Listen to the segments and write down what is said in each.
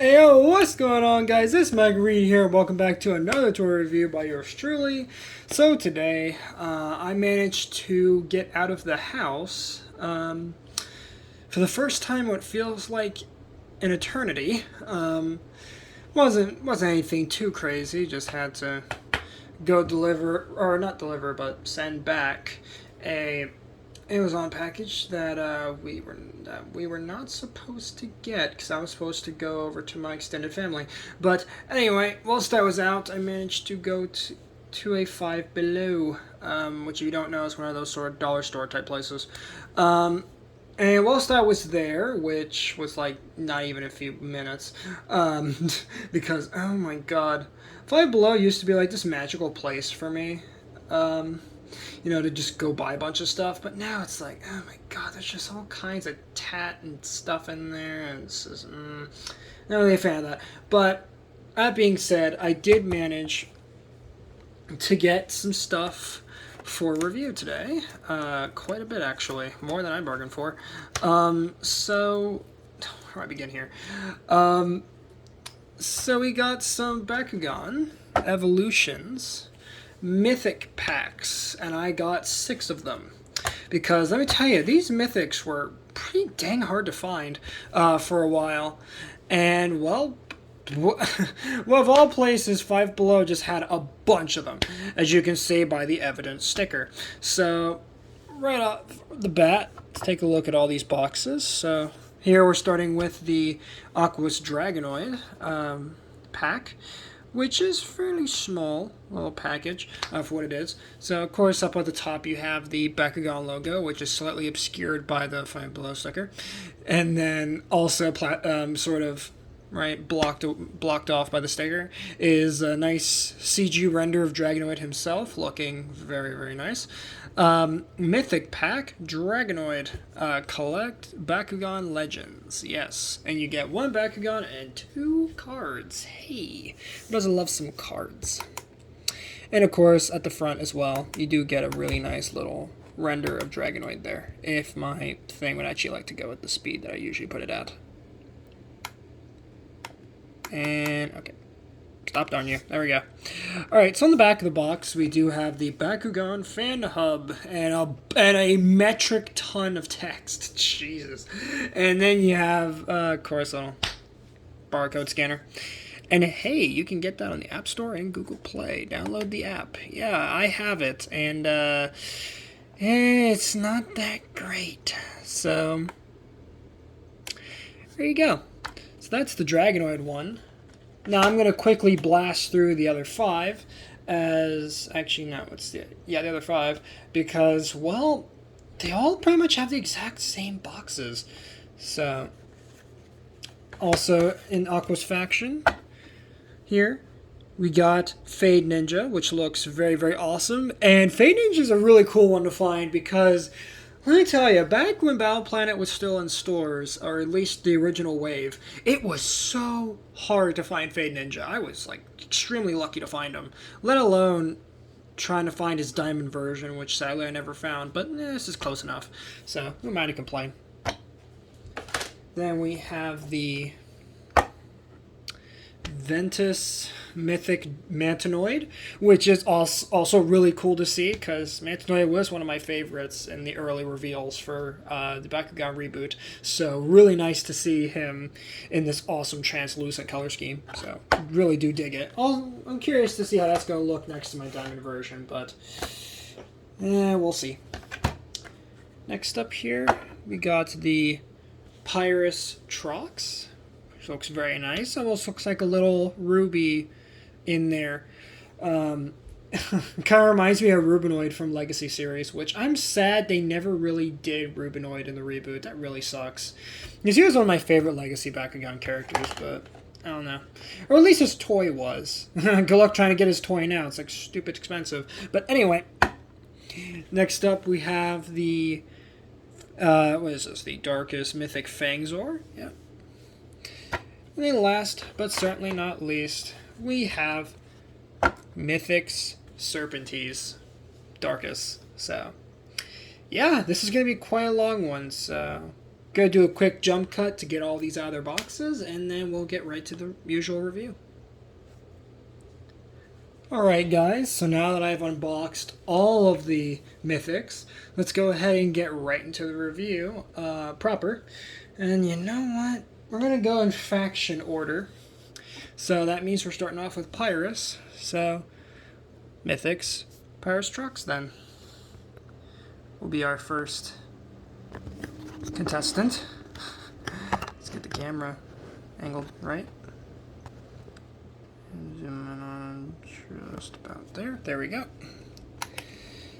Hey yo, what's going on guys? It's MRGang here. Welcome back to another toy review by yours truly. So today, I managed to get out of the house for the first time what feels like an eternity. Wasn't anything too crazy, just had to go deliver, or not deliver, but send back a Amazon package that we were not supposed to get because I was supposed to go over to my extended family. But anyway, whilst I was out, I managed to go to a Five Below, which if you don't know is one of those sort of dollar store type places. And whilst I was there, which was like not even a few minutes, because oh my god, Five Below used to be like this magical place for me. To just go buy a bunch of stuff. But now it's like, oh my god, there's just all kinds of tat and stuff in there. And it's just, not really a fan of that. But that being said, I did manage to get some stuff for review today. Quite a bit, actually. More than I bargained for. So, where do I begin here? So we got some Bakugan Evolutions Mythic packs, and I got 6 of them. Because let me tell you, these Mythics were pretty dang hard to find for a while. And, well, of all places, Five Below just had a bunch of them, as you can see by the evidence sticker. So, right off the bat, let's take a look at all these boxes. So, here we're starting with the Aquos Dragonoid pack, which is fairly small little package for what it is. So, of course, up at the top you have the Bakugan logo, which is slightly obscured by the Five Below sticker, and then also sort of blocked off by the sticker is a nice CG render of Dragonoid himself, looking very, very nice. Mythic pack, Dragonoid, collect Bakugan Legends, yes, and you get 1 Bakugan and 2 cards. Hey, who doesn't love some cards? And of course, at the front as well, you do get a really nice little render of Dragonoid there, if my thing would actually like to go at the speed that I usually put it at. And, okay. Stopped on you. There we go. Alright, so on the back of the box, we do have the Bakugan Fan Hub and a metric ton of text. Jesus. And then you have, of course, a barcode scanner. And hey, you can get that on the App Store and Google Play. Download the app. Yeah, I have it. And, it's not that great. So, there you go. So that's the Dragonoid one. Now I'm going to quickly blast through the other 5 as... Actually, no, the other 5. Because, well, they all pretty much have the exact same boxes. So, also in Aquos Faction, here, we got Fade Ninja, which looks very, very awesome. And Fade Ninja is a really cool one to find because... Let me tell you, back when Battle Planet was still in stores, or at least the original wave, it was so hard to find Fade Ninja. I was, like, extremely lucky to find him. Let alone trying to find his diamond version, which sadly I never found. But this is close enough, so who am I to complain? Then we have the Ventus Mantenoid, which is also really cool to see because Mantenoid was one of my favorites in the early reveals for the Bakugan reboot. So really nice to see him in this awesome translucent color scheme. So really do dig it. I'm curious to see how that's going to look next to my diamond version, but we'll see. Next up here, we got the Pyrus Trox. Looks very nice. Almost looks like a little ruby in there. Kind of reminds me of Rubinoid from Legacy series, which I'm sad they never really did Rubinoid in the reboot. That really sucks. Because he was one of my favorite Legacy Bakugan characters, but I don't know. Or at least his toy was. Good luck trying to get his toy now. It's like stupid expensive. But anyway, next up we have the what is this? The Darkest Mythic Fangzor. Yeah. And then last, but certainly not least, we have Mythic's Serpentes Darkest. So, yeah, this is going to be quite a long one, so Gonna do a quick jump cut to get all these out of their boxes, and then we'll get right to the usual review. Alright guys, so now that I've unboxed all of the Mythics, let's go ahead and get right into the review proper. And you know what? We're going to go in faction order. So that means we're starting off with Pyrus. So, Mythics, Pyrus Trucks then will be our first contestant. Let's get the camera angled right. Zoom in on just about there. There we go.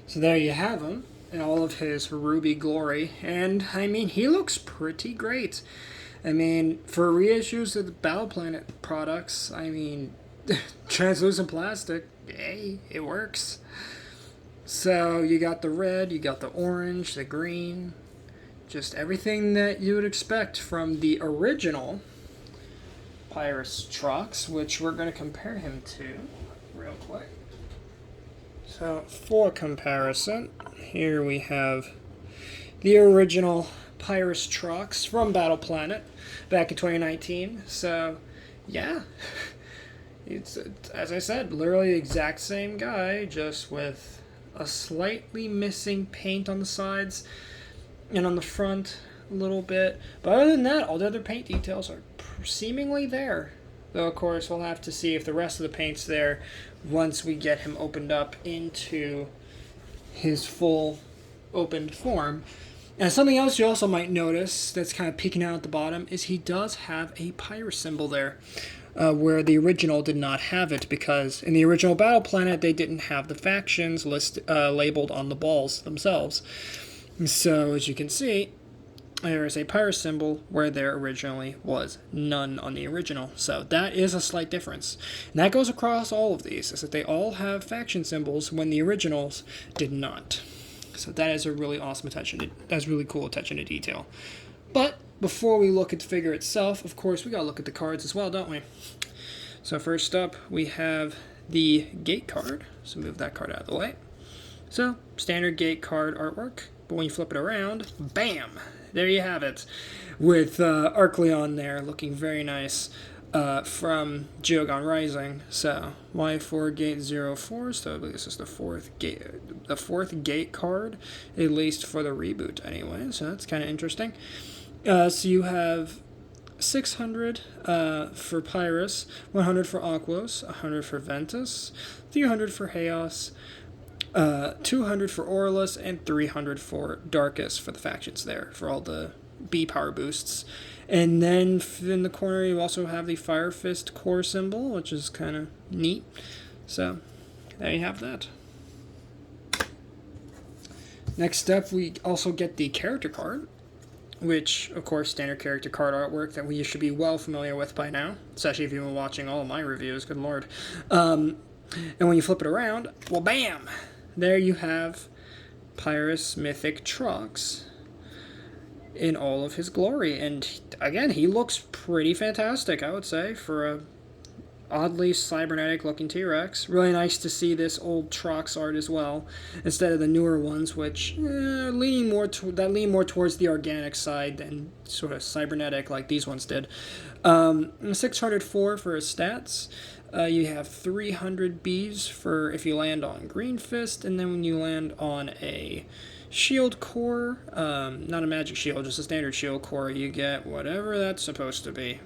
So there you have him in all of his ruby glory. And, I mean, he looks pretty great. I mean, for reissues of the Battle Planet products, I mean, translucent plastic, hey, it works. So you got the red, you got the orange, the green, just everything that you would expect from the original Pyrus Trucks, which we're going to compare him to real quick. So for comparison, here we have the original Pyrus Trucks from Battle Planet back in 2019. So yeah, it's, as I said, literally the exact same guy, just with a slightly missing paint on the sides and on the front a little bit. But other than that, all the other paint details are seemingly there. Though, of course, we'll have to see if the rest of the paint's there once we get him opened up into his full opened form. And something else you also might notice that's kind of peeking out at the bottom is he does have a Pyrus symbol there, where the original did not have it, because in the original Battle Planet they didn't have the factions labeled on the balls themselves. So, as you can see, there is a Pyrus symbol where there originally was none on the original. So that is a slight difference. And that goes across all of these, is that they all have faction symbols when the originals did not. So that is a really awesome attention. That's really cool attention to detail. But before we look at the figure itself, of course, we gotta look at the cards as well, don't we? So first up, we have the gate card. So move that card out of the way. So standard gate card artwork. But when you flip it around, bam! There you have it, with Arcleon there, looking very nice, from Geogon Rising. So Y4 Gate 04. So I believe this is the fourth gate card, at least for the reboot anyway. So that's kind of interesting. So you have 600 for Pyrus, 100 for Aquos, 100 for Ventus, 300 for Chaos, 200 for Aurelus, and 300 for Darkus for the factions there, for all the B power boosts. And then in the corner you also have the Fire Fist core symbol, which is kind of neat. So there you have that. Next up, we also get the character card, which, of course, standard character card artwork that we should be well familiar with by now, especially if you've been watching all of my reviews, good lord. And when you flip it around, well, bam! There you have Pyrus Mythic Trucks in all of his glory. And again, he looks pretty fantastic, I would say, for a oddly cybernetic looking T-Rex. Really nice to see this old Trox art as well, instead of the newer ones, which lean more towards the organic side than sort of cybernetic like these ones did. 604 for his stats. You have 300 Bs for if you land on Green Fist, and then when you land on a shield core, not a magic shield, just a standard shield core, you get whatever that's supposed to be.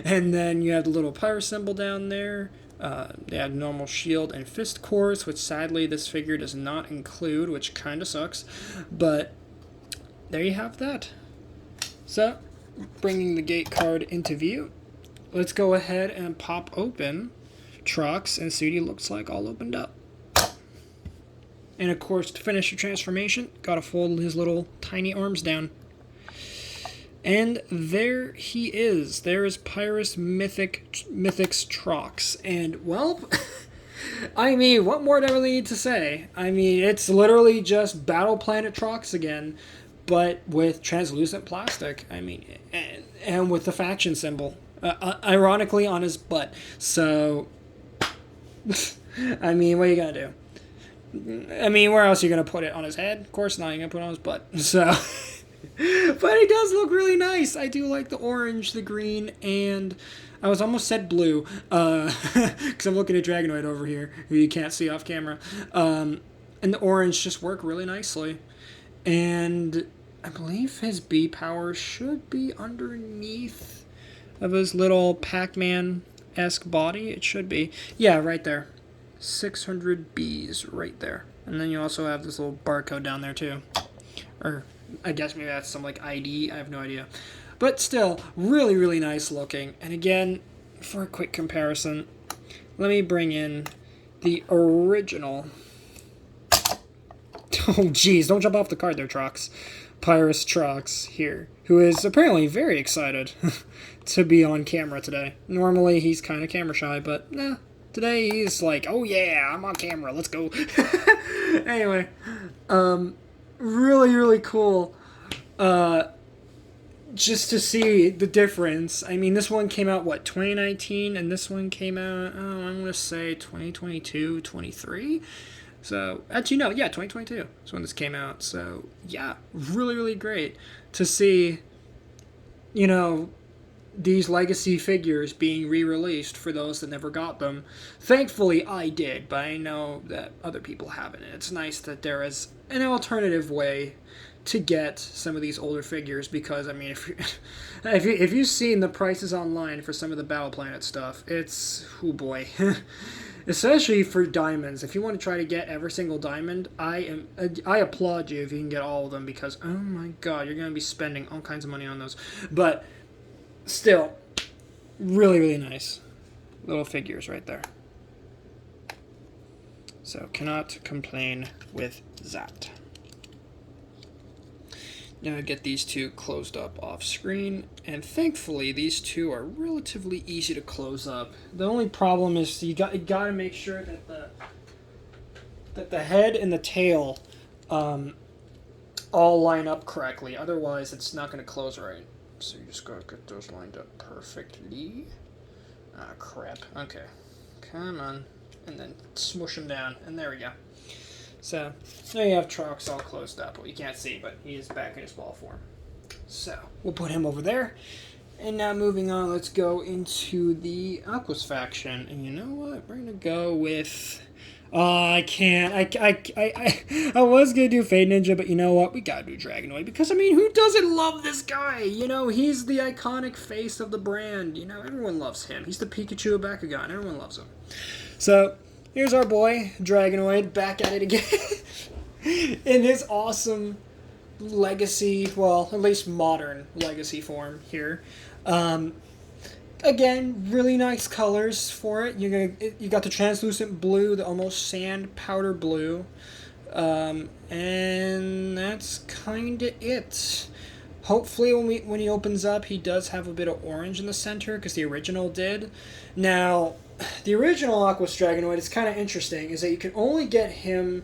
And then you have the little Pyrus symbol down there. They have normal shield and fist cores, which sadly this figure does not include, which kind of sucks. But there you have that. So, bringing the gate card into view, let's go ahead and pop open Trox and see what he looks like all opened up. And of course, to finish the transformation, gotta fold his little tiny arms down. And there he is. There is Pyrus Mythic's Trox. And, well, I mean, what more do I really need to say? I mean, it's literally just Battle Planet Trox again, but with translucent plastic. I mean, and with the faction symbol. Ironically, on his butt. So, I mean, what are you gonna do? I mean, where else are you gonna put it? On his head? Of course not. You're gonna put it on his butt. So, But it does look really nice. I do like the orange, the green, and I was almost said blue, because I'm looking at Dragonoid over here, who you can't see off camera. And the orange just work really nicely. And I believe his B power should be underneath of his little Pac-Man-esque body. It should be. Yeah, right there. 600 Bs right there. And then you also have this little barcode down there too. Or I guess maybe that's some like ID. I have no idea. But still, really, really nice looking. And again, for a quick comparison, let me bring in the original. Oh, geez, don't jump off the card there, Trox. Pyrus Trox here, who is apparently very excited to be on camera today. Normally, he's kind of camera shy, but nah, today he's like, oh yeah, I'm on camera, let's go. Anyway, really, really cool. Just to see the difference. I mean, this one came out, what, 2019? And this one came out, oh, I'm going to say 2022, 23? So, actually, no, yeah, 2022 is when this came out. So, yeah, really, really great to see, you know, these legacy figures being re-released for those that never got them. Thankfully, I did, but I know that other people haven't. And it's nice that there is an alternative way to get some of these older figures, because I mean, if you've seen the prices online for some of the Battle Planet stuff, it's, oh boy. Especially for diamonds. If you want to try to get every single diamond, I applaud you if you can get all of them, because oh my god, you're going to be spending all kinds of money on those. But still, really, really nice little figures right there. So cannot complain with that. Now get these two closed up off screen, and thankfully these two are relatively easy to close up. The only problem is you got to make sure that the head and the tail all line up correctly. Otherwise, it's not going to close right. So you just got to get those lined up perfectly. Ah, crap. Okay, come on, and then smush them down, and there we go. So, now you have Trox all closed up. Well, you can't see, but he is back in his ball form. So, we'll put him over there. And now moving on, let's go into the Aquos faction. And you know what? We're going to go with... I can't. I was going to do Fade Ninja, but you know what? We got to do Dragonoid. Because, I mean, who doesn't love this guy? You know, he's the iconic face of the brand. You know, everyone loves him. He's the Pikachu of Bakugan. Everyone loves him. So... here's our boy, Dragonoid, back at it again. In his awesome legacy, well, at least modern legacy form here. Again, really nice colors for it. You got the translucent blue, the almost sand powder blue. And that's kind of it. Hopefully when he opens up, he does have a bit of orange in the center, because the original did. Now... the original Aquos Dragonoid is kind of interesting, is that you can only get him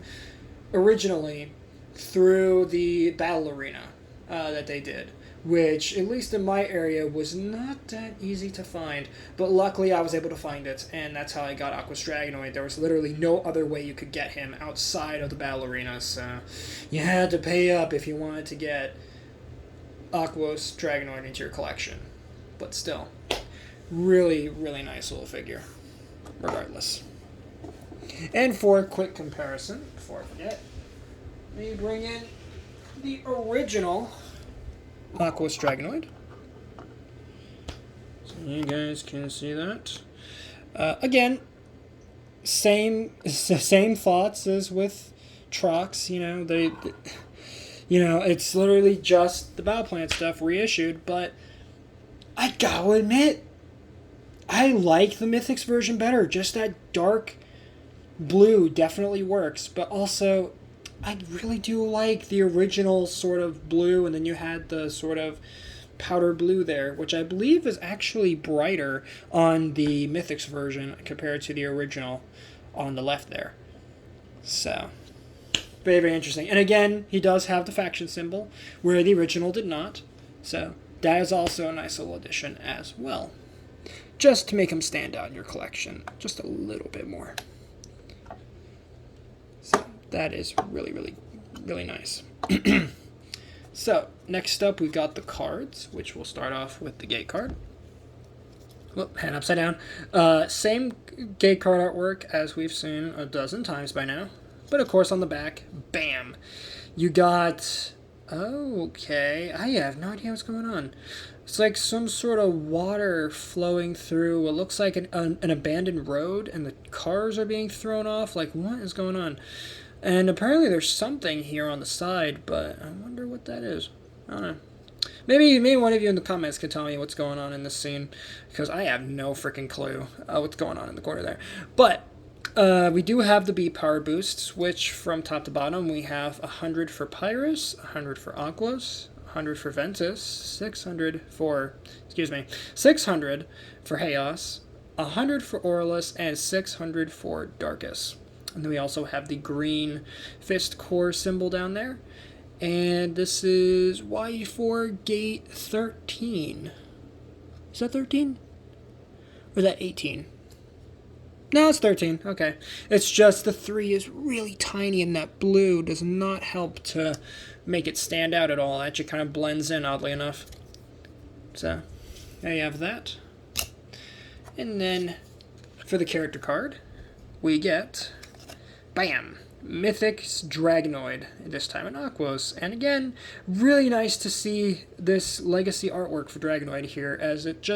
originally through the battle arena that they did, which, at least in my area, was not that easy to find. But luckily I was able to find it, and that's how I got Aquos Dragonoid. There was literally no other way you could get him outside of the battle arena, so you had to pay up if you wanted to get Aquos Dragonoid into your collection. But still, really, really nice little figure. Regardless. And for a quick comparison, before I forget, let me bring in the original Aquos Dragonoid. So you guys can see that. Again, same thoughts as with Trox. You know, it's literally just the Battle Planet stuff reissued, but I gotta admit, I like the Mythics version better. Just that dark blue definitely works, but also I really do like the original sort of blue, and then you had the sort of powder blue there, which I believe is actually brighter on the Mythics version compared to the original on the left there. So, very, very interesting. And again, he does have the faction symbol, where the original did not. So, that is also a nice little addition as well. Just to make him stand out in your collection just a little bit more. So that is really, really, really nice. So, next up we've got the cards, which we'll start off with the gate card. Whoop, hand upside down. Same gate card artwork as we've seen a dozen times by now. But of course on the back, bam! You got... Okay, I have no idea what's going on. It's like some sort of water flowing through what looks like an abandoned road, and the cars are being thrown off. Like, what is going on? And apparently there's something here on the side, but I wonder what that is. I don't know. Maybe one of you in the comments can tell me what's going on in this scene, because I have no freaking clue what's going on in the corner there. But we do have the B power boosts, which from top to bottom we have 100 for Pyrus, 100 for Aquos, 100 for Ventus, 600 for Chaos, 100 for Aurelus, and 600 for Darkus. And then we also have the green fist core symbol down there. And this is Y4 gate 13. Is that 13? Or is that 18? No, it's 13. Okay. It's just the 3 is really tiny, and that blue does not help to make it stand out at all. It actually kind of blends in, oddly enough. So, there you have that. And then, for the character card, we get... Bam! Mythic's Dragonoid, this time in Aquos. And again, really nice to see this legacy artwork for Dragonoid here, as it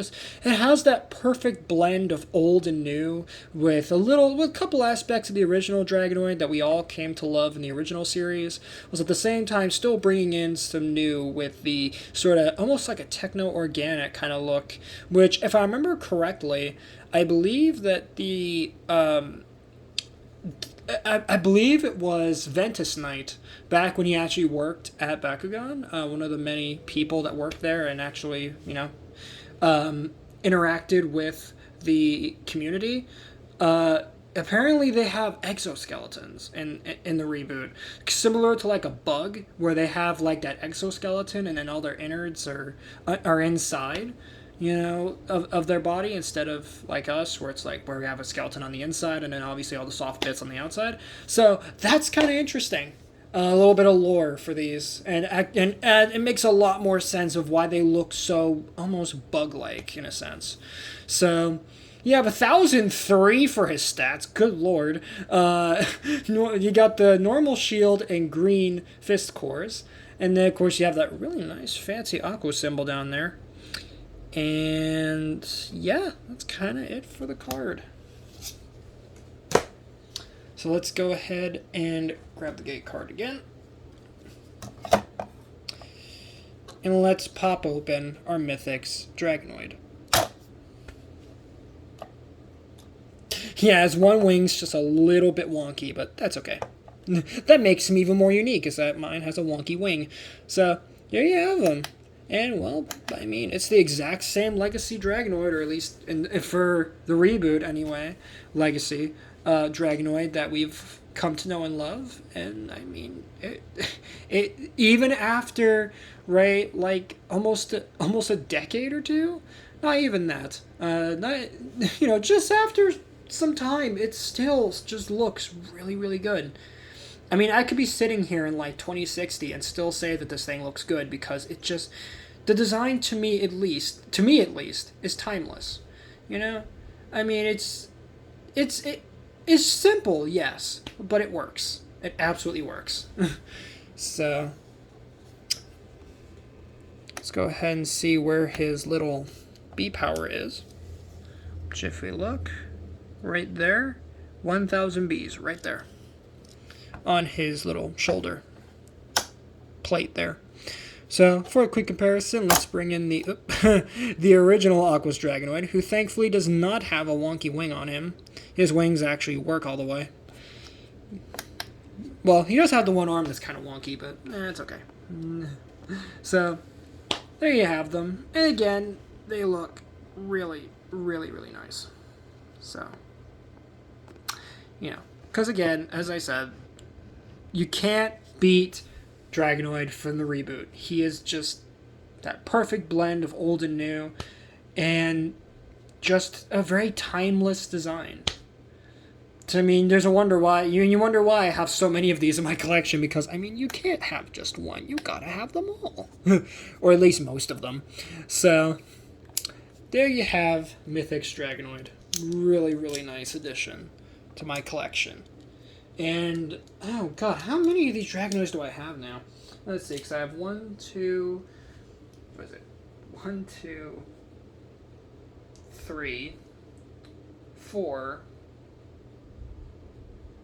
has that perfect blend of old and new, with a couple aspects of the original Dragonoid that we all came to love in the original series, was at the same time still bringing in some new with the sort of almost like a techno-organic kind of look, which, if I remember correctly, I believe that the... I believe it was Ventus Knight, back when he actually worked at Bakugan, one of the many people that worked there and actually, interacted with the community. Apparently they have exoskeletons in the reboot, similar to like a bug, where they have like that exoskeleton and then all their innards are inside, of their body, instead of like us, where it's like where we have a skeleton on the inside and then obviously all the soft bits on the outside. So that's kind of interesting. A little bit of lore for these, and it makes a lot more sense of why they look so almost bug-like in a sense. So you have 1,003 for his stats. Good lord. You got the normal shield and green fist cores, and then of course you have that really nice fancy aqua symbol down there. And yeah, that's kind of it for the card. So let's go ahead and grab the gate card again. And let's pop open our Mythic's Dragonoid. Yeah, his one wing's just a little bit wonky, but that's okay. That makes him even more unique, is that mine has a wonky wing. So, there you have them. And, well, I mean, it's the exact same Legacy Dragonoid, or at least for the reboot, anyway, Legacy Dragonoid that we've come to know and love. And, I mean, it even after, right, like, almost a decade or two? Not even that. Just after some time, it still just looks really, really good. I mean, I could be sitting here in like 2060 and still say that this thing looks good, because it just, the design to me at least, is timeless. I mean, it's simple, yes, but it works. It absolutely works. So let's go ahead and see where his little B power is. Which, if we look right there, 1,000 Bs right there on his little shoulder plate there. So, for a quick comparison, let's bring in the the original Aquos Dragonoid, who thankfully does not have a wonky wing on him. His wings actually work all the way. Well, he does have the one arm that's kind of wonky, but it's okay. So, there you have them. And again, they look really, really, really nice. So, because again, as I said, you can't beat Dragonoid from the reboot. He is just that perfect blend of old and new, and just a very timeless design. I mean, there's a wonder why you wonder why I have so many of these in my collection, because I mean, you can't have just one. You gotta have them all, or at least most of them. So there you have Mythic's Dragonoid. Really, really nice addition to my collection. And oh god, how many of these Dragonoids do I have now? Let's see, because I have 1, 2. What is it? 1, 2, 3, 4.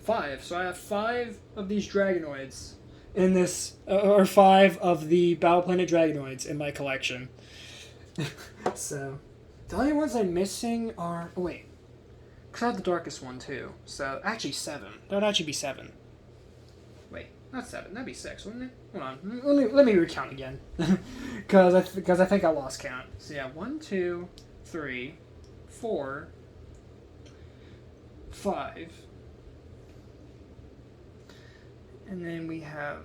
5. So I have 5 of these Dragonoids in this, or 5 of the Battle Planet Dragonoids in my collection. So, the only ones I'm missing are, oh wait, because I have the darkest one too. So, actually 7. That would actually be 7. Wait, not 7. That'd be 6, wouldn't it? Hold on. Let me recount again. Because I think I lost count. So yeah, 1, 2, 3, 4, 5. And then we have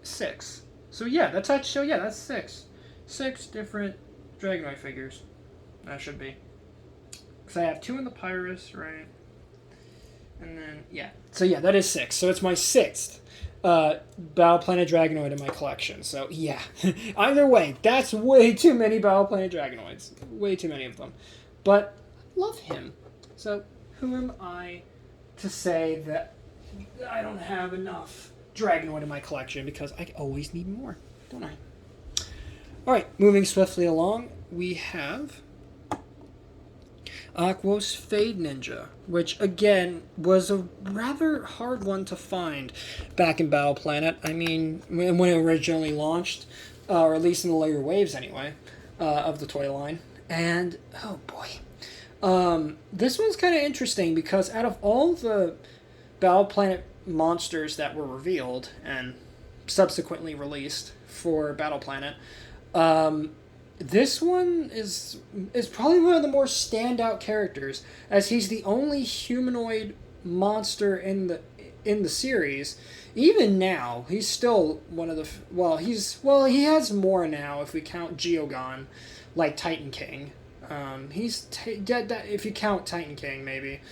6. So yeah, that's 6. 6 different Dragonoid figures. That should be. Because I have 2 in the Pyrus, right? And then, yeah. So yeah, that is 6. So it's my 6th Battle Planet Dragonoid in my collection. So yeah. Either way, that's way too many Battle Planet Dragonoids. Way too many of them. But I love him. So who am I to say that I don't have enough Dragonoid in my collection, because I always need more, don't I? Alright, moving swiftly along, we have Aquos Fade Ninja, which again was a rather hard one to find back in Battle Planet. I mean, when it originally launched, or at least in the later waves anyway, of the toy line. And, oh boy. This one's kind of interesting, because out of all the Battle Planet monsters that were revealed and subsequently released for Battle Planet, this one is probably one of the more standout characters, as he's the only humanoid monster in the series. Even now, he's still one of the he has more now if we count Geogon, like Titan King. If you count Titan King, maybe.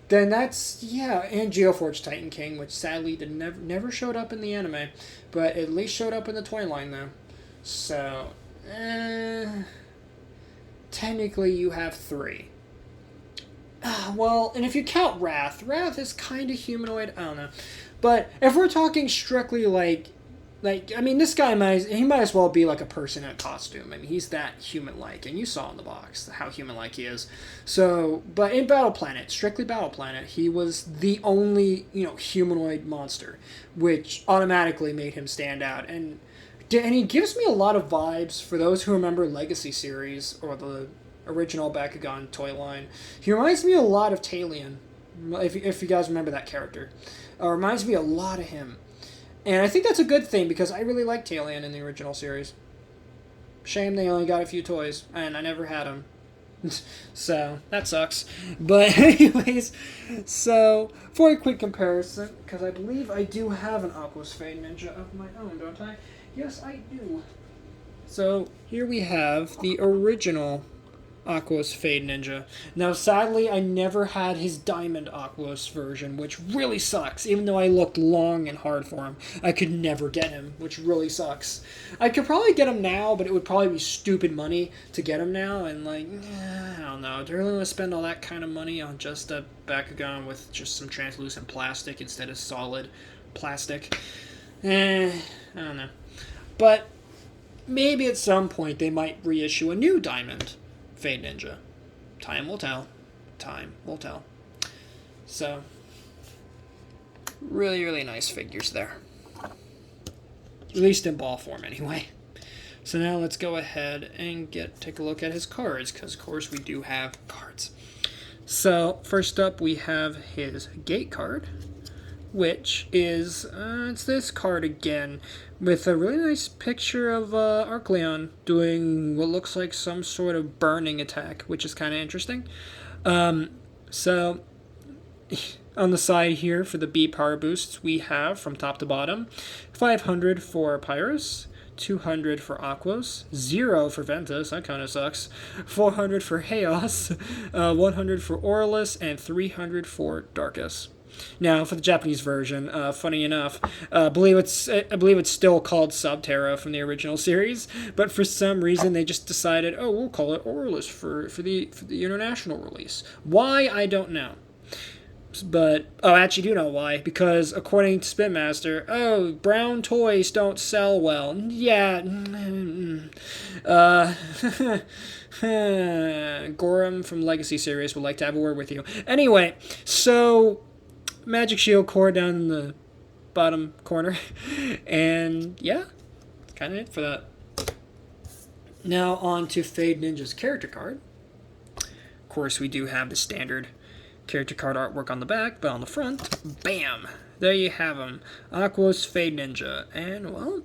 Then that's, yeah, and Geoforge Titan King, which sadly never showed up in the anime, but at least showed up in the toy line, though. So, technically you have 3. Well, and if you count Wrath is kind of humanoid, I don't know. But if we're talking strictly like, I mean, this guy might as well be like a person in a costume. I mean, he's that human-like, and you saw in the box how human-like he is. So, but in Battle Planet, strictly Battle Planet, he was the only, humanoid monster, which automatically made him stand out. And he gives me a lot of vibes, for those who remember Legacy series, or the original Bakugan toy line. He reminds me a lot of Talion, if you guys remember that character. Reminds me a lot of him. And I think that's a good thing, because I really liked Talion in the original series. Shame they only got a few toys, and I never had them. So, that sucks. But anyways, so, for a quick comparison, because I believe I do have an Aquos Fade Ninja of my own, don't I? Yes, I do. So, here we have the original Aquos Fade Ninja. Now, sadly, I never had his Diamond Aquos version, which really sucks. Even though I looked long and hard for him, I could never get him, which really sucks. I could probably get him now, but it would probably be stupid money to get him now, and I don't know. Do I really want to spend all that kind of money on just a Bakugan with just some translucent plastic instead of solid plastic? I don't know. But maybe at some point they might reissue a new Diamond Fade Ninja. Time will tell. Time will tell. So, really, really nice figures there. At least in ball form, anyway. So now let's go ahead and take a look at his cards, because of course we do have cards. So, first up we have his Gate card, which is, it's this card again, with a really nice picture of Arcleon doing what looks like some sort of burning attack, which is kind of interesting. So, on the side here for the B power boosts, we have, from top to bottom, 500 for Pyrus, 200 for Aquos, 0 for Ventus, that kind of sucks, 400 for Chaos, 100 for Aurelus, and 300 for Darkus. Now, for the Japanese version, funny enough, I believe it's still called Subterra from the original series, but for some reason they just decided, oh, we'll call it Aurelus for the international release. Why, I don't know. But, oh, I actually do know why, because according to Spin Master, oh, brown toys don't sell well. Yeah, Gorham from Legacy series would like to have a word with you. Anyway, so Magic Shield core down in the bottom corner, and yeah, that's kind of it for that. Now on to Fade Ninja's character card. Of course, we do have the standard character card artwork on the back, but on the front, bam, there you have him, Aquos Fade Ninja. And well,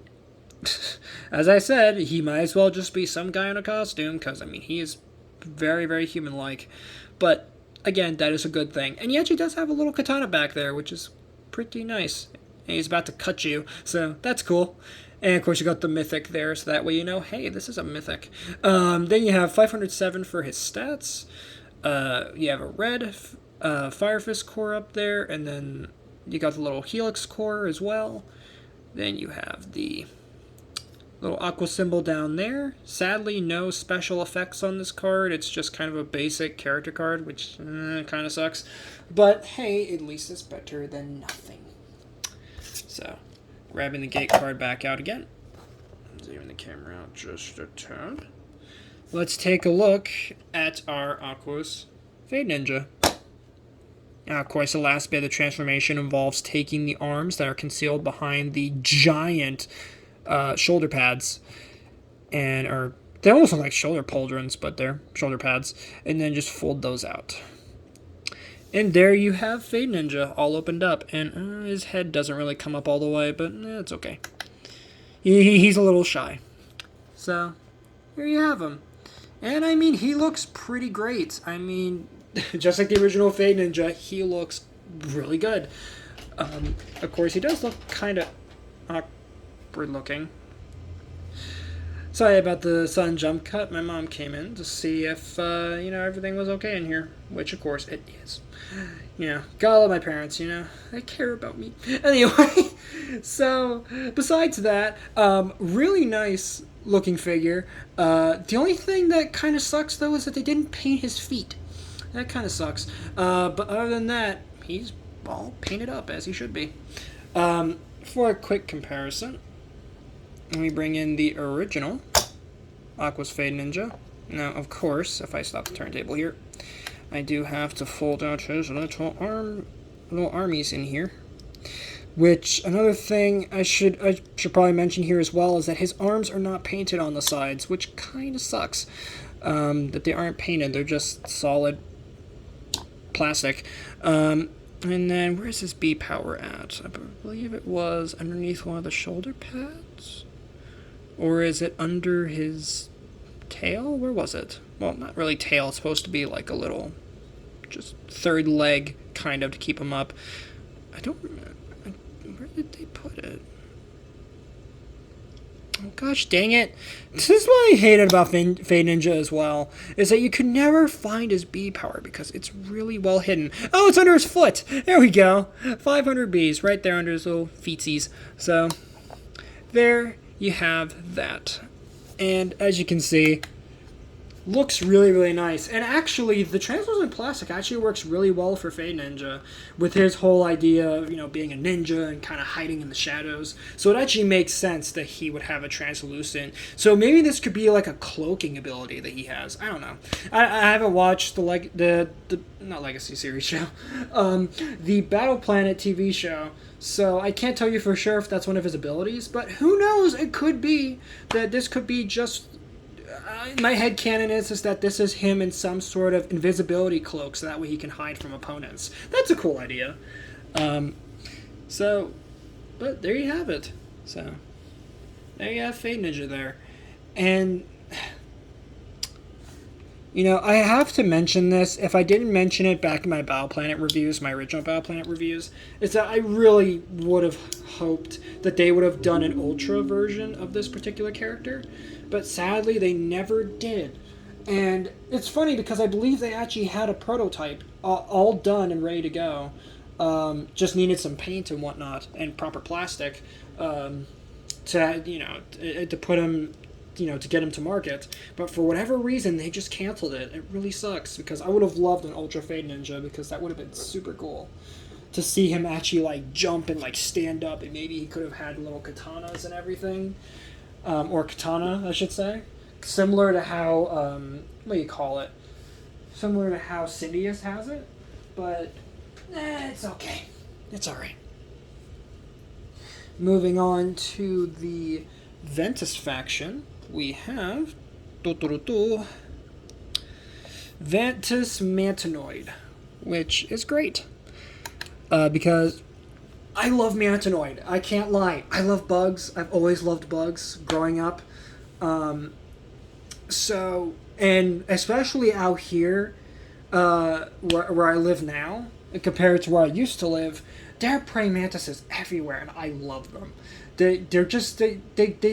as I said, he might as well just be some guy in a costume, because I mean, he is very, very human-like. But again, that is a good thing. And he actually does have a little katana back there, which is pretty nice. And he's about to cut you, so that's cool. And of course you got the Mythic there, so that way you know, hey, this is a Mythic. Then you have 507 for his stats. You have a red Fire Fist core up there, and then you got the little Helix core as well. Then you have the little Aqua symbol down there. Sadly, no special effects on this card. It's just kind of a basic character card, which kind of sucks. But hey, at least it's better than nothing. So, grabbing the gate card back out again. Zooming the camera out just a tad. Let's take a look at our Aquos Fade Ninja. Now, of course, the last bit of the transformation involves taking the arms that are concealed behind the giant shoulder pads, and they almost look like shoulder pauldrons, but they're shoulder pads, and then just fold those out. And there you have Fade Ninja all opened up, and his head doesn't really come up all the way, but it's okay. He's a little shy. So, there you have him. And I mean, he looks pretty great. I mean, just like the original Fade Ninja, he looks really good. Of course, he does look kind of awkward looking. Sorry about the sudden jump cut. My mom came in to see if, everything was okay in here. Which, of course, it is. Gotta love my parents, They care about me. Anyway, so, besides that, really nice looking figure. The only thing that kind of sucks, though, is that they didn't paint his feet. That kind of sucks. But other than that, he's all painted up, as he should be. For a quick comparison, let me bring in the original Aquos Fade Ninja. Now, of course, if I stop the turntable here, I do have to fold out his little armies in here. Which, another thing I should probably mention here as well is that his arms are not painted on the sides, which kind of sucks. That they aren't painted, they're just solid plastic. And then, where's his B power at? I believe it was underneath one of the shoulder pads? Or is it under his tail? Where was it? Well, not really tail. It's supposed to be like a little, just third leg, kind of, to keep him up. I don't remember. Where did they put it? Oh, gosh dang it. This is what I hated about Fade Ninja as well, is that you could never find his B power because it's really well hidden. Oh, it's under his foot. There we go. 500 Bs right there under his little feetsies. So, there you have that. And as you can see, looks really, really nice. And actually, the translucent plastic actually works really well for Fade Ninja with his whole idea of, being a ninja and kind of hiding in the shadows. So it actually makes sense that he would have a translucent. So maybe this could be like a cloaking ability that he has. I don't know. I haven't watched the not Legacy series show, the Battle Planet TV show. So I can't tell you for sure if that's one of his abilities, but who knows? It could be that this could be just... my headcanon is that this is him in some sort of invisibility cloak, so that way he can hide from opponents. That's a cool idea. But there you have it. So, there you have Fade Ninja there. And, You know, I have to mention this. If I didn't mention it back in my Battle Planet reviews, my original Battle Planet reviews, is that I really would have hoped that they would have done an Ultra version of this particular character. But sadly, they never did. And it's funny because I believe they actually had a prototype all done and ready to go. Just needed some paint and whatnot and proper plastic to put them, to get them to market. But for whatever reason, they just canceled it. It really sucks because I would have loved an Ultra Fade Ninja because that would have been super cool to see him actually like jump and like stand up, and maybe he could have had little katanas and everything, or katana, I should say. Similar to how, Similar to how Cindius has it, but it's okay. It's alright. Moving on to the Ventus Faction, we have Ventus Mantenoid, which is great. Because I love Manchinoid. I can't lie. I love bugs. I've always loved bugs growing up. And especially out here, where I live now, compared to where I used to live, there are praying mantises everywhere, and I love them. They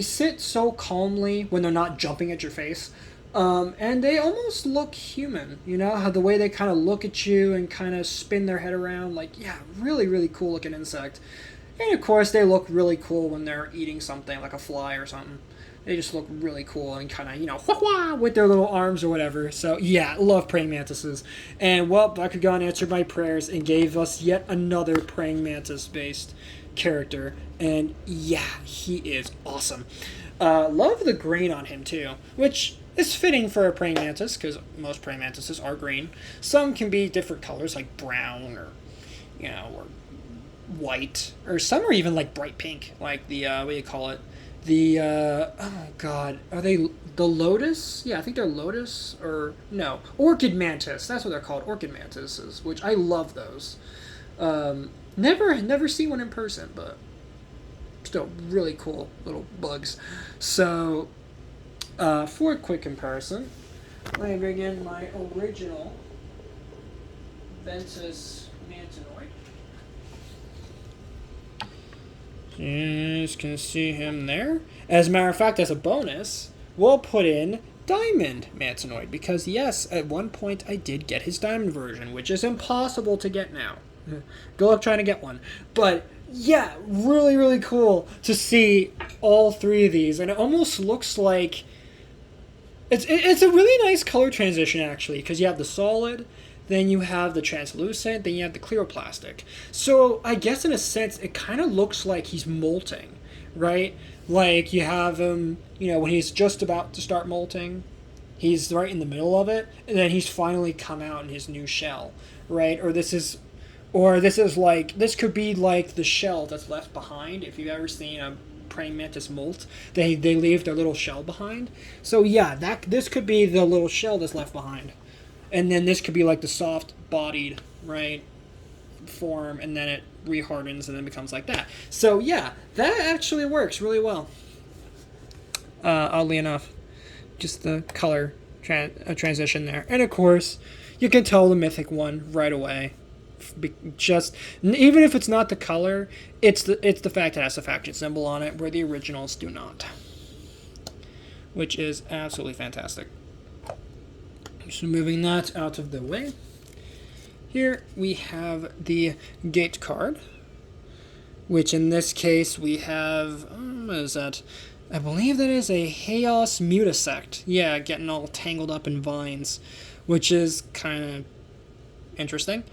sit so calmly when they're not jumping at your face, and they almost look human. You know how the way they kind of look at you and kind of spin their head around, like, yeah, really really cool looking insect. And of course, they look really cool when they're eating something like a fly or something. They just look really cool and kind of, with their little arms or whatever. So, yeah, love praying mantises. And, well, Bakugan answered my prayers and gave us yet another praying mantis-based character. And, yeah, he is awesome. Love the green on him, too, which is fitting for a praying mantis, because most praying mantises are green. Some can be different colors, like brown or white. Or some are even, like, bright pink, like the, oh god, are they the lotus? Yeah, I think they're lotus, or no, orchid mantis. That's what they're called, orchid mantises, which I love those. Never seen one in person, but still really cool little bugs. So, for a quick comparison, let me bring in my original Ventus Mantenoid. You just can see him there. As a matter of fact, as a bonus, we'll put in Diamond Mantenoid, because yes, at one point I did get his Diamond version, which is impossible to get now. Good luck trying to get one. But yeah, really, really cool to see all three of these, and it almost looks like it's a really nice color transition actually, because you have the solid, then you have the translucent, then you have the clear plastic. So I guess in a sense, it kind of looks like he's molting, right? Like you have him, when he's just about to start molting, he's right in the middle of it, and then he's finally come out in his new shell, right? This could be like the shell that's left behind. If you've ever seen a praying mantis molt, they leave their little shell behind. So yeah, this could be the little shell that's left behind. And then this could be like the soft-bodied, right, form, and then it rehardens and then becomes like that. So yeah, that actually works really well. Oddly enough, just the color transition there, and of course, you can tell the Mythic one right away. Just even if it's not the color, it's the fact that it has a faction symbol on it, where the originals do not, which is absolutely fantastic. So moving that out of the way, here we have the gate card, which in this case we have, what is that? I believe that is a Chaos Mutisect. Yeah, getting all tangled up in vines, which is kind of interesting.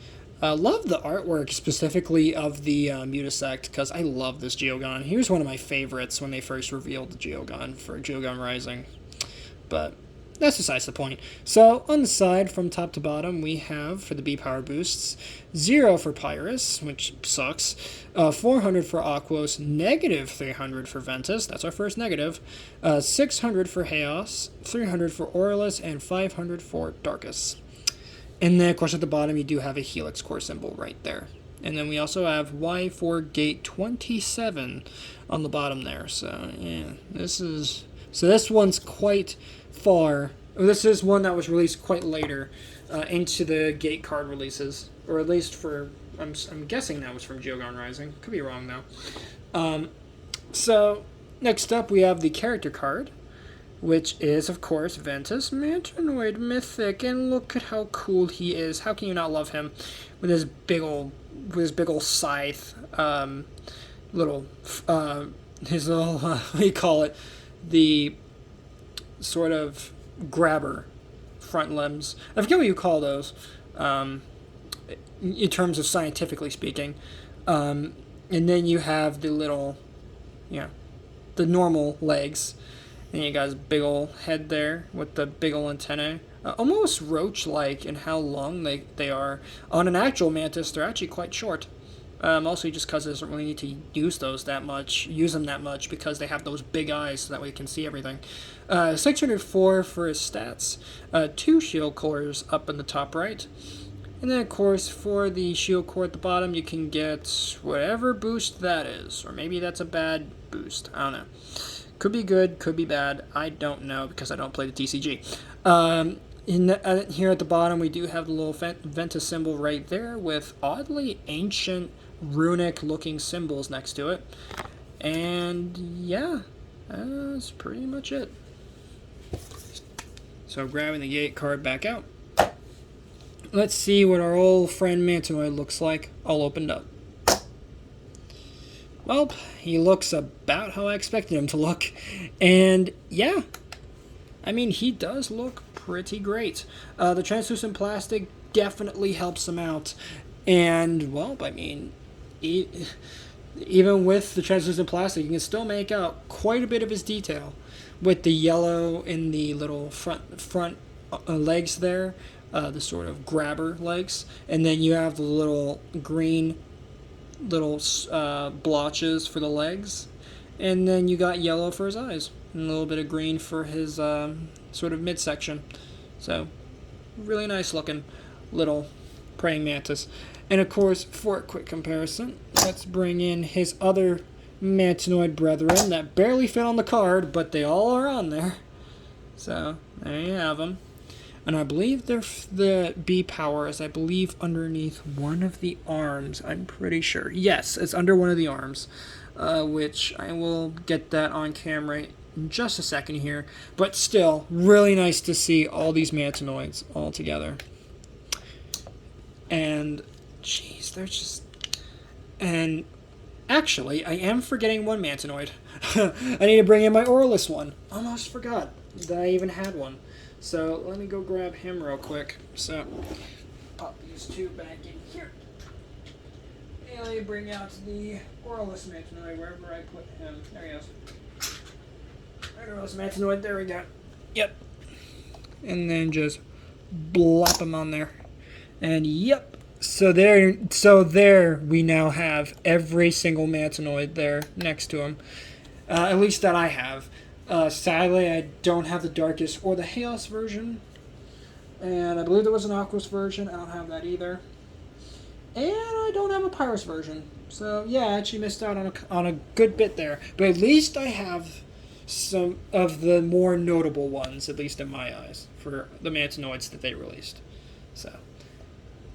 Love the artwork specifically of the Mutisect, because I love this Geogon. He was one of my favorites when they first revealed the Geogon for Geogon Rising, but that's besides the point. So, on the side, from top to bottom, we have, for the B-Power boosts, 0 for Pyrus, which sucks, 400 for Aquos, negative 300 for Ventus, that's our first negative, 600 for Chaos, 300 for Aurelus, and 500 for Darkus. And then, of course, at the bottom, you do have a Helix core symbol right there. And then we also have Y4 Gate 27 on the bottom there. So, yeah, this one's quite far This is one that was released quite later into the gate card releases, or at least for I'm guessing that was from Geogon Rising. Could be wrong though. So next up we have the character card, which is of course Ventus Mantenoid Mythic, and look at how cool he is. How can you not love him with his big old scythe, little his little what do you call it? The sort of grabber front limbs. I forget what you call those, in terms of scientifically speaking. And then you have the little, the normal legs. And you got his big ol' head there with the big ol' antennae. Almost roach-like in how long they are. On an actual mantis, they're actually quite short. Also, just because it doesn't really need to use them that much, because they have those big eyes, so that way you can see everything. 604 for his stats. 2 shield cores up in the top right. And then, of course, for the shield core at the bottom, you can get whatever boost that is. Or maybe that's a bad boost. I don't know. Could be good, could be bad. I don't know, because I don't play the TCG. Here at the bottom, we do have the little Ventus symbol right there with oddly ancient runic-looking symbols next to it. And yeah, that's pretty much it. So grabbing the gate card back out. Let's see what our old friend Manchinoid looks like all opened up. Well, he looks about how I expected him to look. And yeah, I mean, he does look pretty great. The translucent plastic definitely helps him out. And, well, I mean, even with the translucent plastic, you can still make out quite a bit of his detail. With the yellow in the little front legs there, the sort of grabber legs. And then you have the little green blotches for the legs. And then you got yellow for his eyes. And a little bit of green for his sort of midsection. So, really nice looking little praying mantis. And of course, for a quick comparison, let's bring in his other Mantenoid brethren that barely fit on the card, but they all are on there. So, there you have them. And I believe the B power is, I believe, underneath one of the arms. I'm pretty sure. Yes, it's under one of the arms, which I will get that on camera in just a second here. But still, really nice to see all these Mantenoids all together. And, jeez, they're just... And, actually, I am forgetting one Mantenoid. I need to bring in my Aurelus one. Almost forgot that I even had one. So, let me go grab him real quick. So, pop these two back in here. And let me bring out the Aurelus Mantenoid wherever I put him. There he goes. Aurelus Mantenoid, there we go. Yep. And then just blop him on there. And yep. So there we now have every single Mantenoid there next to him. At least that I have. Sadly, I don't have the Darkest or the Chaos version. And I believe there was an Aquos version. I don't have that either. And I don't have a Pyrus version. So, yeah, I actually missed out on a good bit there. But at least I have some of the more notable ones, at least in my eyes, for the Mantenoids that they released. So,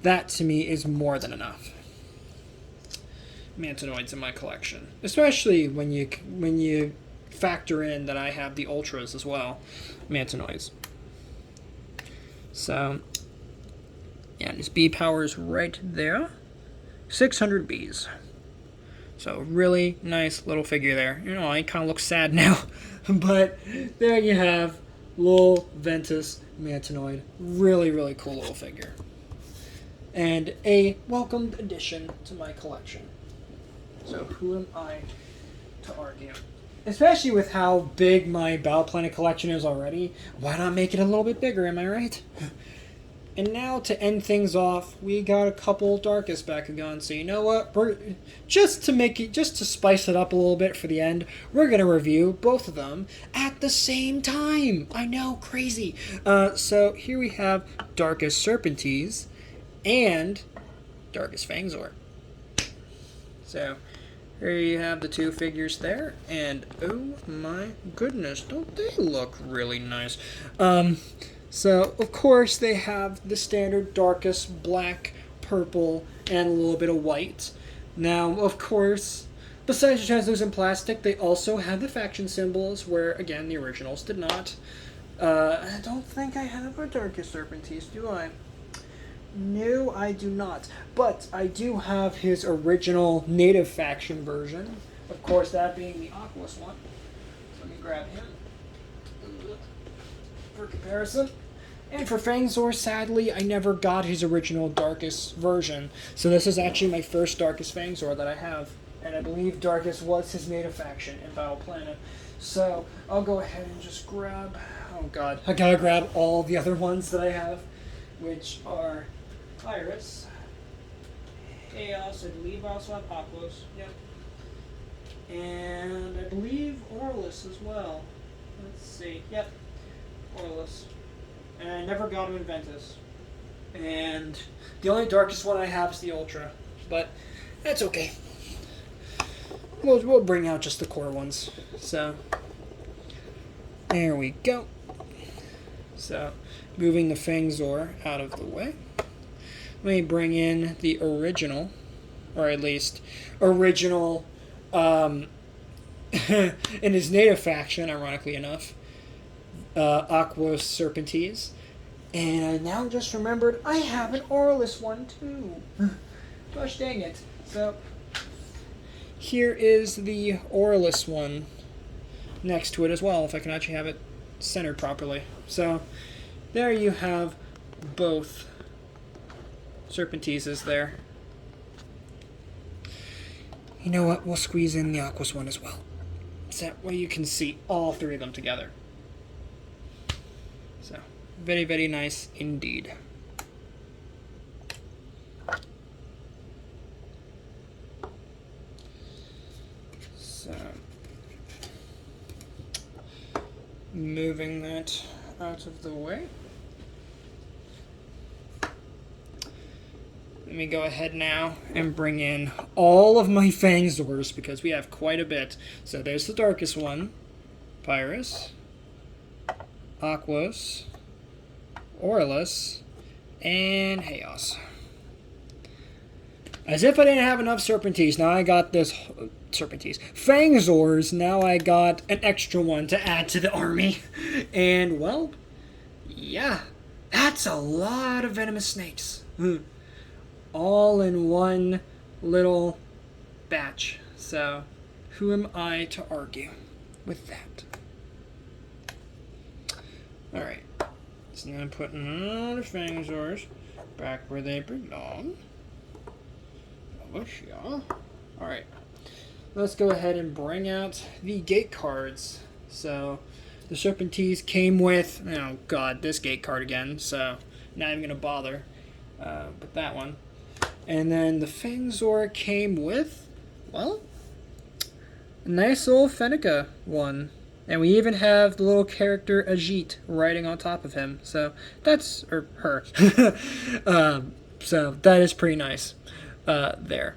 that to me is more than enough. Mantenoids in my collection. Especially when you factor in that I have the Ultras as well, Mantenoids. So, yeah, this B power is right there. 600 Bs. So, really nice little figure there. You know, I kind of look sad now. But, there you have little Ventus Mantenoid. Really, really cool little figure. And a welcomed addition to my collection. So, who am I to argue? Especially with how big my Battle Planet collection is already, why not make it a little bit bigger, am I right? And now, to end things off, we got a couple Darkest Bakugan, so you know what? Just to spice it up a little bit for the end, we're going to review both of them at the same time! I know, crazy! So, here we have Darkest Serpentes and Darkest Fangzor. So, Here you have the two figures there, and oh my goodness, don't they look really nice? So of course they have the standard darkest black, purple, and a little bit of white. Now, of course, besides the translucent plastic, they also have the faction symbols, where again the originals did not. I don't think I have a darkest Serpentine, do I? No, I do not. But I do have his original native faction version. Of course, that being the Aquos one. So let me grab him for comparison. And for Fangzor, sadly, I never got his original Darkest version. So this is actually my first Darkest Fangzor that I have. And I believe Darkest was his native faction in Battle Planet. So I'll go ahead and just grab... Oh god, I gotta grab all the other ones that I have, which are Iris, Chaos, I believe I also have Aquos, yep. And I believe Orlis as well. Let's see, yep, Orlis. And I never got him in Ventus. And the only darkest one I have is the Ultra, but that's okay. We'll bring out just the core ones. So, there we go. So, moving the Fangzor out of the way. Let me bring in the original, or at least original in his native faction, ironically enough, Aquos Serpentines. And I now just remembered I have an Orlis one too. Gosh dang it. So, here is the Orlis one next to it as well, if I can actually have it centered properly. So, there you have both Serpentines there. You know what? We'll squeeze in the Aquos one as well. So that way you can see all three of them together. So, very, very nice indeed. So, moving that out of the way. Let me go ahead now and bring in all of my Fangzors, because we have quite a bit. So there's the darkest one, Pyrus, Aquos, Orlis, and Chaos. As if I didn't have enough Serpentines, now I got this... Serpentines. Fangzors, now I got an extra one to add to the army. And, well, yeah, that's a lot of venomous snakes. All in one little batch. So, who am I to argue with that? Alright. So now I'm putting all the Fangzors back where they belong. Alright. Let's go ahead and bring out the gate cards. So, the Serpentines came with... Oh god, this gate card again. So, not even going to bother with that one. And then the Fangzor came with, well, a nice little Fennica one. And we even have the little character Ajit riding on top of him. So that's, or her. So that is pretty nice there.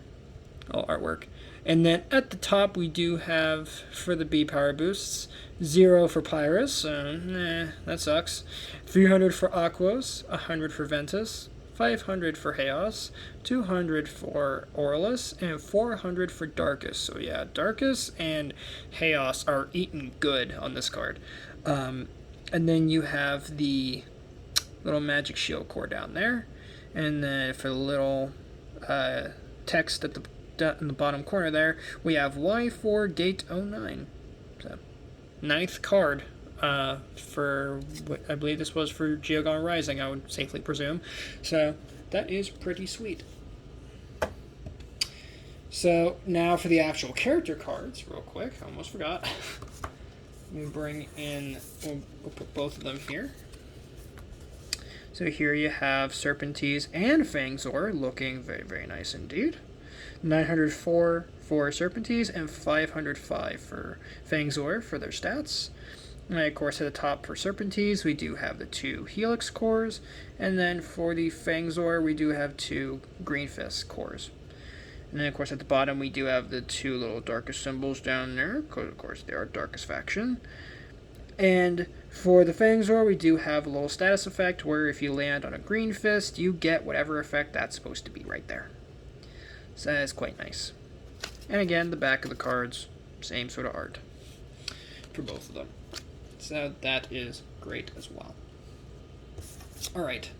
All artwork. And then at the top we do have, for the B power boosts, 0 for Pyrus. That sucks. 300 for Aquos, 100 for Ventus. 500 for Chaos, 200 for Orlis, and 400 for Darkest. So yeah, Darkest and Chaos are eating good on this card. And then you have the little magic shield core down there. And then for the little text at in the bottom corner there, we have Y4 Gate 09. So, 9th card. For what I believe this was for Geogon Rising, I would safely presume. So that is pretty sweet. So now for the actual character cards, real quick. I almost forgot. Let me bring in. We'll put both of them here. So here you have Serpentines and Fangzor, looking very, very nice indeed. 904 for Serpentines and 505 for Fangzor for their stats. And of course, at the top for Serpentines, we do have the 2 Helix cores, and then for the Fangzor, we do have 2 Green Fist cores. And then, of course, at the bottom, we do have the two little darkest symbols down there. Of course, they are Darkest Faction. And for the Fangzor, we do have a little status effect where if you land on a green fist, you get whatever effect that's supposed to be right there. So that is quite nice. And again, the back of the cards, same sort of art for both of them. So that is great as well. Alright,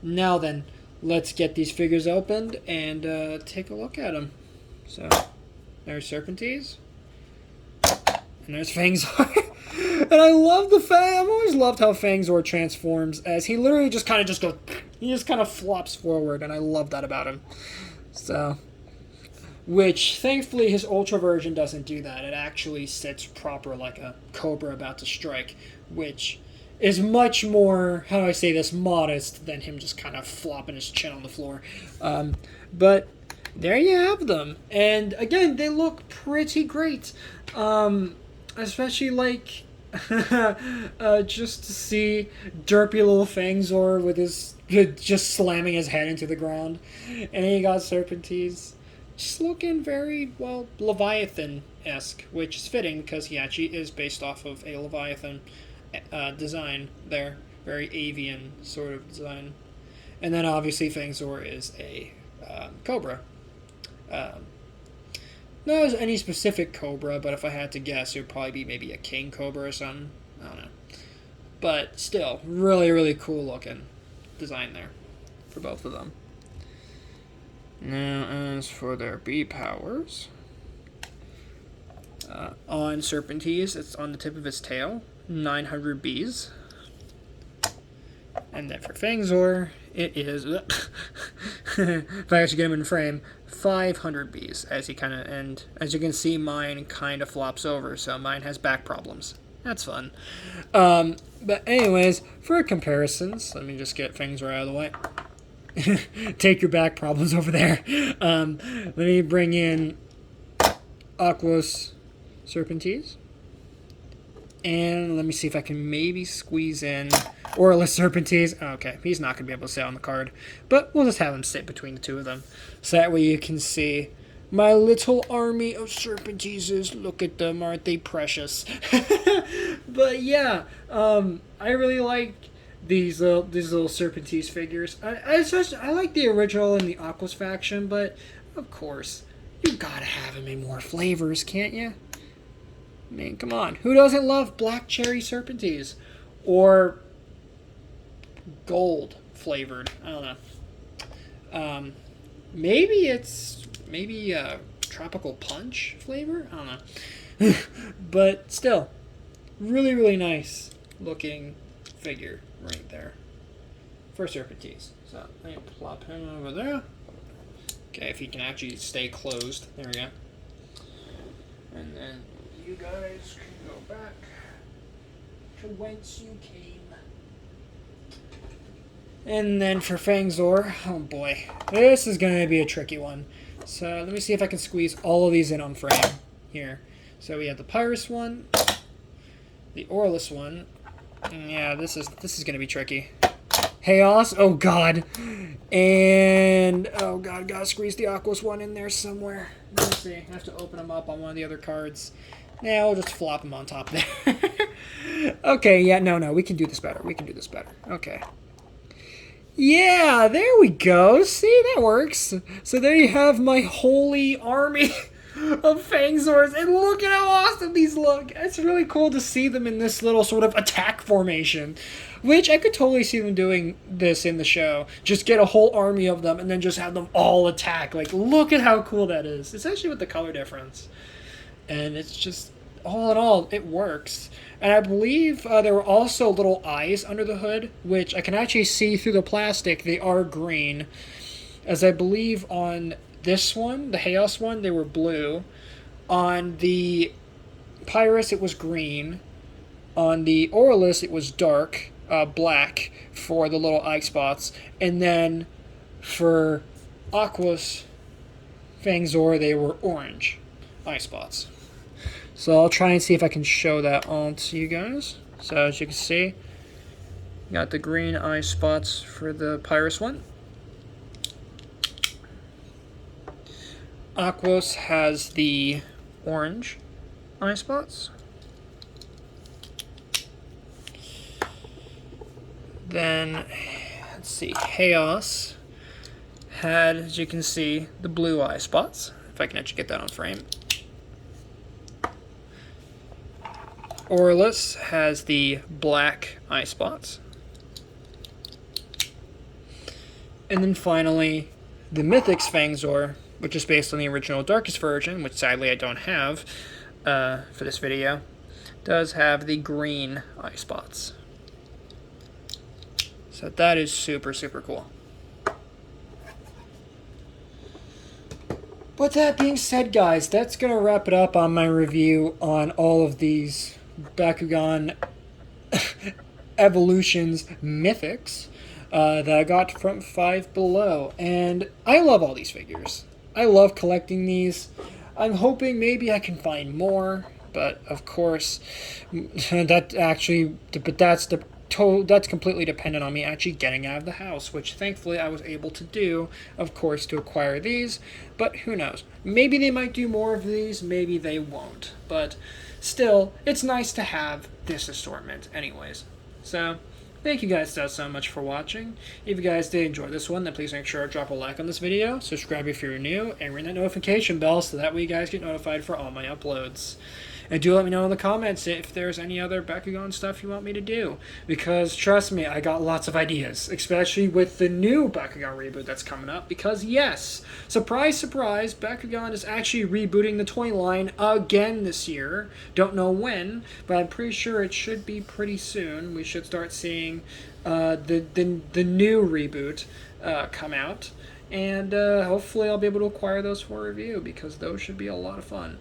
now then, let's get these figures opened and take a look at them. So, there's Serpentines. And there's Fangzor. And I love the I've always loved how Fangzor transforms, as he literally just kind of goes, he just kind of flops forward, and I love that about him. So, which, thankfully, his Ultra version doesn't do that. It actually sits proper like a Cobra about to strike, which is much more, how do I say this, modest than him just kind of flopping his chin on the floor. But there you have them. And, again, they look pretty great. Especially, like, just to see derpy little Fangzor with his, just slamming his head into the ground. And then you got Serpentines. Just looking very, well, Leviathan-esque, which is fitting because he actually is based off of a Leviathan design there. Very avian sort of design. And then obviously Fangzor is a Cobra. Not as any specific Cobra, but if I had to guess, it would probably be maybe a King Cobra or something. I don't know. But still, really, really cool looking design there for both of them. Now, as for their B powers, on Serpentines, it's on the tip of its tail, 900 Bs. And then for Fangzor, it is, if I actually get him in frame, 500 Bs, as he kind of, and as you can see, mine kind of flops over, so mine has back problems. That's fun. But anyways, for comparisons, let me just get Fangzor out of the way. Take your back problems over there. Let me bring in Aquos Serpentines. And let me see if I can maybe squeeze in Aurelus Serpentines. Okay, he's not going to be able to sit on the card. But we'll just have him sit between the two of them. So that way you can see my little army of Serpentines. Look at them, aren't they precious? But yeah, I really like these little Serpentines figures. I like the original and the Aquos faction, but of course, you gotta have them in more flavors, can't you? I mean, come on. Who doesn't love black cherry Serpentines? Or gold flavored? I don't know. Maybe tropical punch flavor? I don't know. But still, really, really nice looking figure right there for Serpentines. So, let me plop him over there. Okay, if he can actually stay closed. There we go. And then you guys can go back to whence you came. And then for Fangzor, oh boy, this is going to be a tricky one. So let me see if I can squeeze all of these in on frame here. So we have the Pyrus one, the Aurelus one. Yeah, this is going to be tricky. Chaos, oh god. And, oh god, gotta squeeze the Aquos one in there somewhere. Let me see, I have to open them up on one of the other cards. Now we'll just flop them on top there. Okay, yeah, no, we can do this better. Okay. Yeah, there we go. See, that works. So there you have my holy army of Fangzors. And look at how awesome these look. It's really cool to see them in this little sort of attack formation. Which I could totally see them doing this in the show. Just get a whole army of them and then just have them all attack. Like, look at how cool that is. Especially with the color difference. And it's just, all in all, it works. And I believe there were also little eyes under the hood, which I can actually see through the plastic. They are green. As I believe on this one, the Chaos one, they were blue. On the Pyrus, it was green. On the Aurelus, it was dark, black for the little eye spots. And then for Aquos Fangzor, they were orange eye spots. So I'll try and see if I can show that all to you guys. So as you can see, got the green eye spots for the Pyrus one. Aquos has the orange eye spots. Then, let's see, Chaos had, as you can see, the blue eye spots. If I can actually get that on frame. Orlis has the black eye spots. And then finally, the Mythic's Fangzor, which is based on the original Darkest version, which sadly I don't have for this video, does have the green eye spots. So that is super, super cool. With that being said, guys, that's going to wrap it up on my review on all of these Bakugan Evolutions Mythics that I got from Five Below. And I love all these figures. I love collecting these. I'm hoping maybe I can find more, but of course, that's completely dependent on me actually getting out of the house, which thankfully I was able to do, of course, to acquire these. But who knows? Maybe they might do more of these, maybe they won't. But still, it's nice to have this assortment anyways. So, thank you guys so much for watching. If you guys did enjoy this one, then please make sure to drop a like on this video, subscribe if you're new, and ring that notification bell so that way you guys get notified for all my uploads. And do let me know in the comments if there's any other Bakugan stuff you want me to do. Because, trust me, I got lots of ideas. Especially with the new Bakugan reboot that's coming up. Because, yes, surprise, surprise, Bakugan is actually rebooting the toy line again this year. Don't know when, but I'm pretty sure it should be pretty soon. We should start seeing the new reboot come out. And hopefully I'll be able to acquire those for review. Because those should be a lot of fun.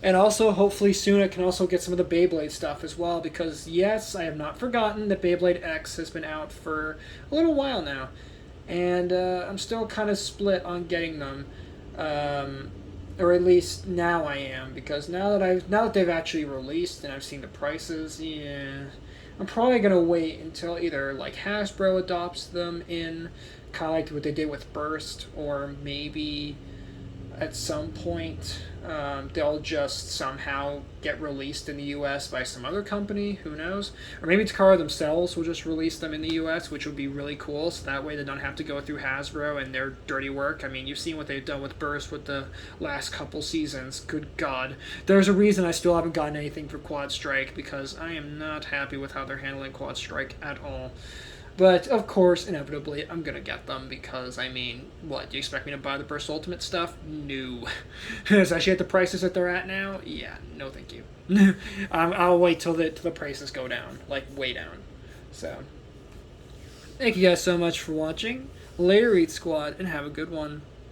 And also, hopefully soon I can also get some of the Beyblade stuff as well, because yes, I have not forgotten that Beyblade X has been out for a little while now, and I'm still kind of split on getting them, or at least now I am, because now that they've actually released and I've seen the prices, yeah, I'm probably gonna wait until either like Hasbro adopts them in, kind of like what they did with Burst, or maybe at some point they'll just somehow get released in the US by some other company, who knows? Or maybe Takara themselves will just release them in the US, which would be really cool, so that way they don't have to go through Hasbro and their dirty work. I mean, you've seen what they've done with Burst with the last couple seasons. Good God. There's a reason I still haven't gotten anything for Quad Strike, because I am not happy with how they're handling Quad Strike at all. But, of course, inevitably, I'm going to get them because, I mean, what, do you expect me to buy the Burst Ultimate stuff? No. Especially at the prices that they're at now? Yeah, no thank you. I'll wait till the prices go down, like, way down. So, thank you guys so much for watching. Later, Eat Squad, and have a good one.